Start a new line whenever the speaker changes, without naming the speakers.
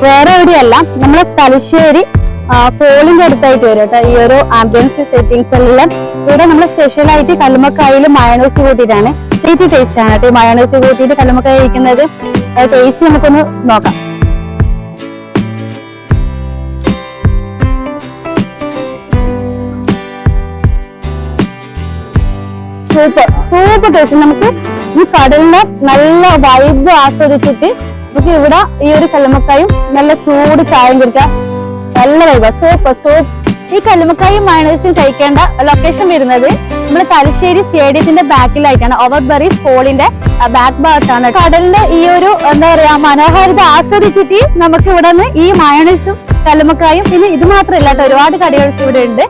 വേറെ എവിടെയല്ല, നമ്മളെ തലശ്ശേരി പോളിന്റെ അടുത്തായിട്ട് വരും കേട്ടോ ഈ ഒരു ആംബിയൻസ് സെറ്റിംഗ്സ് എല്ലാം. ഇവിടെ നമ്മൾ സ്പെഷ്യലായിട്ട് കല്ലുമ്മക്കായിൽ മയോണൈസ് കൂട്ടിയിട്ടാണ്, ടേസ്റ്റ് ആണ് കേട്ടോ. മയോണൈസ് കൂട്ടിയിട്ട് കല്ലുമ്മക്കായ കഴിക്കുന്നത് ടേസ്റ്റ് നമുക്കൊന്ന് നോക്കാം. Super taste. നമുക്ക് ഈ കടലിന്റെ നല്ല വൈബ് ആസ്വദിച്ചിട്ട് നമുക്ക് ഇവിടെ ഈ ഒരു കല്ലുമ്മക്കായും നല്ല ചൂട് ചായയും കുടിക്കാം. നല്ല വൈബ, സൂപ്പർ. ഈ കല്ലുമ്മക്കായും മയോണൈസും കഴിക്കേണ്ട ലൊക്കേഷൻ വരുന്നത് നമ്മുടെ തലശ്ശേരി സ്റ്റേഡിയത്തിന്റെ ബാക്കിലായിട്ടാണ്. ഓവർബറീസ് പോളിന്റെ ബാക്ക് ഭാഗത്താണ്. കടലിന്റെ ഈ ഒരു എന്താ പറയാ മനോഹാരിത ആസ്വദിച്ചിട്ട് നമുക്ക് ഇവിടെ നിന്ന് ഈ മയോണൈസും കല്ലുമ്മക്കായും, പിന്നെ ഇത് മാത്രമല്ല കേട്ടോ, ഒരുപാട് കടികൾ ഇവിടെ ഉണ്ട്.